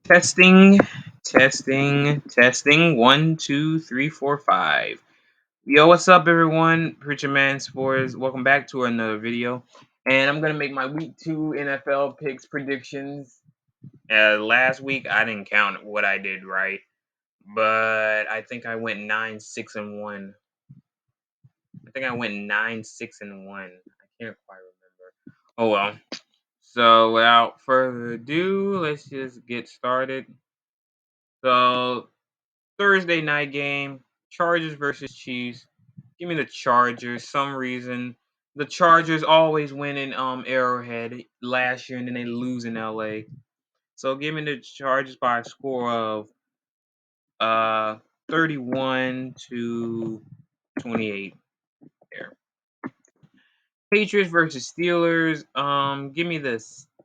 Testing, testing. 1, 2, 3, 4, 5. Yo, what's up, everyone? Preacher Man Sports. Welcome back to another video. And I'm gonna make my week 2 NFL picks predictions. Last week I didn't count what I did right, but I think I went 9-6-1. I think I went 9-6-1. I can't quite remember. Oh well. So without further ado, let's just get started. So Thursday night game, Chargers versus Chiefs. Give me the Chargers. Some reason the Chargers always win in Arrowhead last year, and then they lose in LA. So give me the Chargers by a score of 31-28. There. Patriots versus Steelers. Give me the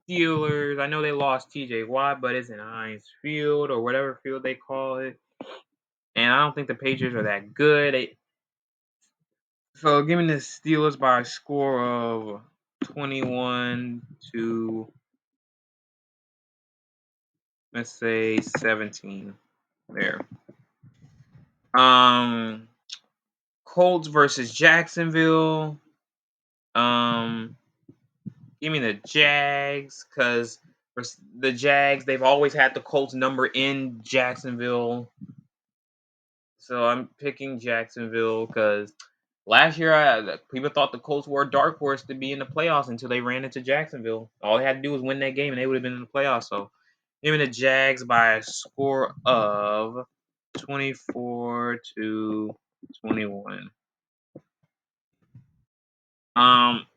Steelers. I know they lost T.J. Watt, but it's in Heinz Field or whatever field they call it. And I don't think the Patriots are that good. So give me the Steelers by a score of 21 to, let's say, 17. There. Um Colts versus Jacksonville. Um Give me the Jags, because the Jags, they've always had the Colts number in Jacksonville. So I'm picking Jacksonville because last year people thought the Colts were a dark horse to be in the playoffs until they ran into Jacksonville. All they had to do was win that game and they would have been in the playoffs. So give me the Jags by a score of 24-21.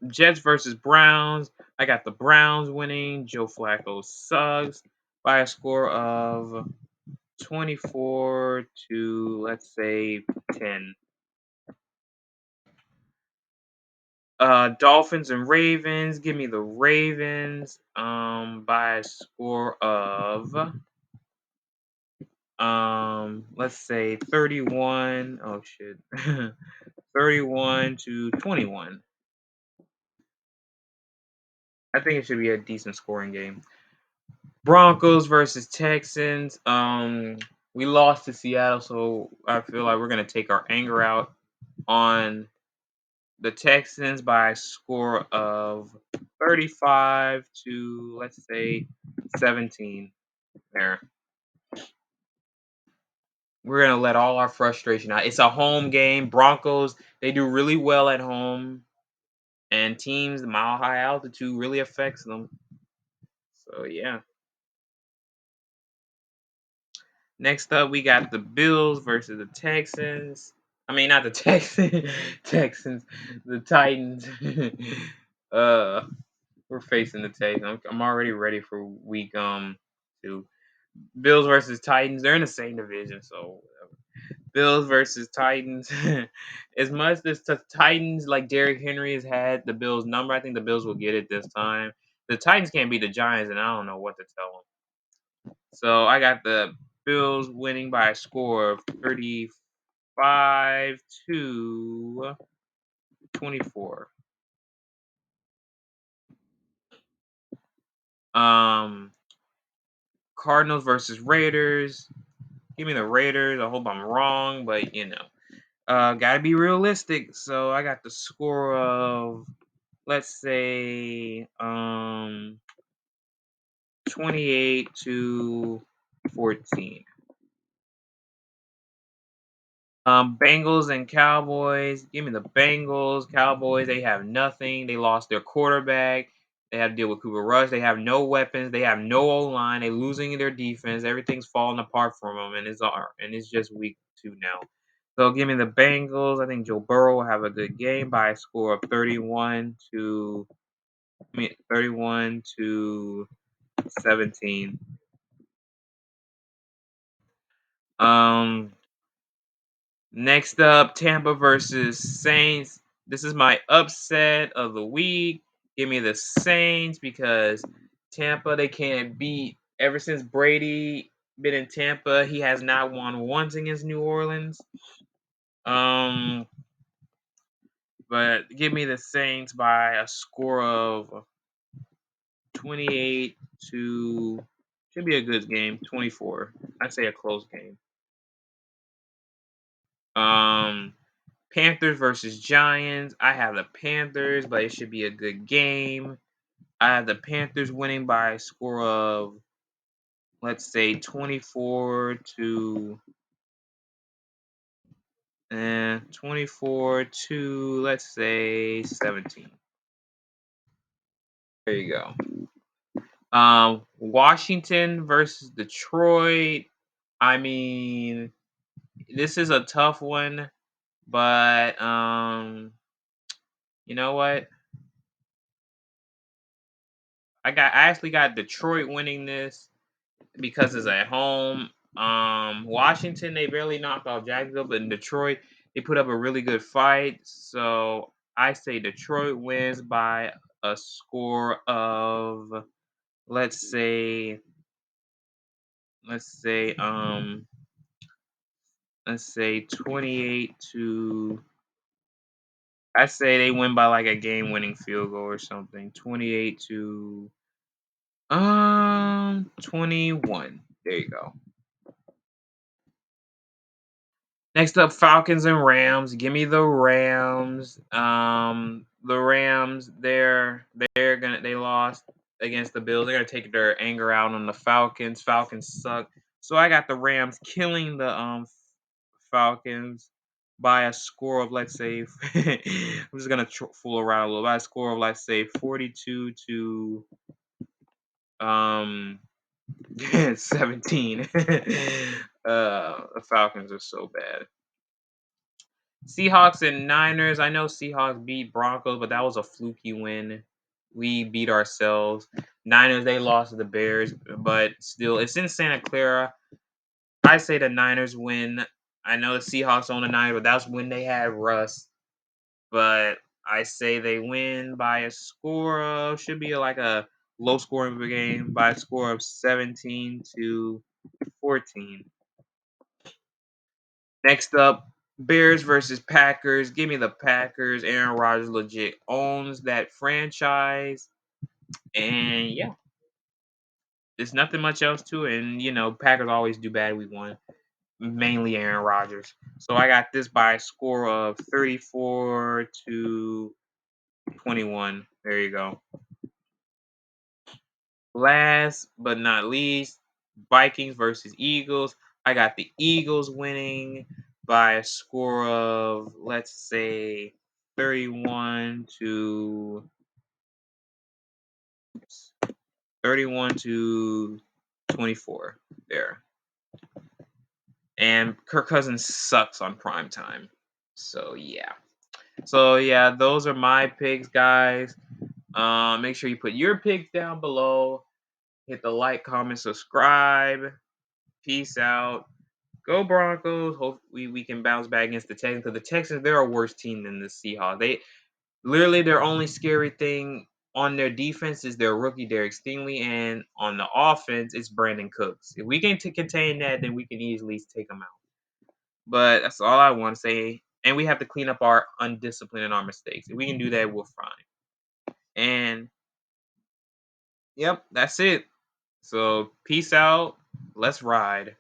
Jets versus Browns. I got the Browns winning. Joe Flacco sucks by a score of 24 to, let's say, 10. Dolphins and Ravens. Give me the Ravens by a score of let's say 31. Oh shit. 31-21. I think it should be a decent scoring game. Broncos versus Texans. We lost to Seattle, so I feel like we're gonna take our anger out on the Texans by a score of 35 to, let's say, 17. There. We're gonna let all our frustration out. It's a home game. Broncos, they do really well at home, and teams mile high altitude really affects them. So yeah. Next up, we got the Bills versus the Texans. I mean, not the Texans, Texans, the Titans. uh, we're facing the Texans. I'm already ready for week 2. Bills versus Titans. They're in the same division, so whatever. Bills versus Titans. As much as the Titans, like Derrick Henry, has had the Bills number, I think the Bills will get it this time. The Titans can't beat the Giants, and I don't know what to tell them. So I got the Bills winning by a score of 35-24. Um, Cardinals versus Raiders. Give me the Raiders. I hope I'm wrong, but gotta be realistic. So I got the score of, let's say, 28-14. Bengals and Cowboys. Give me the Bengals. Cowboys, they have nothing. They lost their quarterback. They have to deal with Cooper Rush. They have no weapons. They have no O-line. They're losing their defense. Everything's falling apart for them, and it's just week 2 now. So give me the Bengals. I think Joe Burrow will have a good game by a score of 31-17. Um, Next up, Tampa versus Saints. This is my upset of the week. Give me the Saints because Tampa, they can't beat. Ever since Brady been in Tampa, he has not won once against New Orleans. But give me the Saints by a score of 28-21. Should be a good game. 24. I'd say a close game. Um, Panthers versus Giants. I have the Panthers, but it should be a good game. I have the Panthers winning by a score of, let's say, 24 to 24 to, let's say, 17. There you go. Washington versus Detroit. I mean, this is a tough one, but you know what? I actually got Detroit winning this because it's at home. Washington, they barely knocked off Jacksonville, but in Detroit, they put up a really good fight. So I say Detroit wins by a score of, let's say let's say um let's say 28 to, I say they win by like a game winning field goal or something. 28 to 21. There you go. Next up, Falcons and Rams. Give me the Rams. The Rams, they lost against the Bills. They're gonna take their anger out on the Falcons. Falcons suck. So I got the Rams killing the Falcons by a score of, let's say, I'm just gonna fool around a little. By a score of, let's say, 42 to um 17. The Falcons are so bad. Seahawks and Niners. I know Seahawks beat Broncos, but that was a fluky win. We beat ourselves. Niners, they lost to the Bears, but still, it's in Santa Clara. I say the Niners win. I know the Seahawks own the Niners, but that's when they had Russ. But I say they win by a score of, should be like a low scoring game, by a score of 17 to 14. Next up, Bears versus Packers. Give me the Packers. Aaron Rodgers legit owns that franchise. And yeah, there's nothing much else to it. And Packers always do bad week one. Mainly Aaron Rodgers. So I got this by a score of 34 to 21. There you go. Last but not least, Vikings versus Eagles. I got the Eagles winning by a score of, let's say, 31 to 31 to 24 there. And Kirk Cousins sucks on prime time. So yeah. Those are my picks, guys. Make sure you put your picks down below. Hit the like, comment, subscribe. Peace out. Go Broncos. Hopefully we can bounce back against the Texans, because the Texans, they're a worse team than the Seahawks. They literally, their only scary thing on their defense is their rookie Derek Stingley, and on the offense it's Brandon Cooks. If we can contain that, then we can easily take them out. But that's all I want to say. And we have to clean up our undiscipline and our mistakes. If we can do that, we're fine. And yep, that's it. So peace out. Let's ride.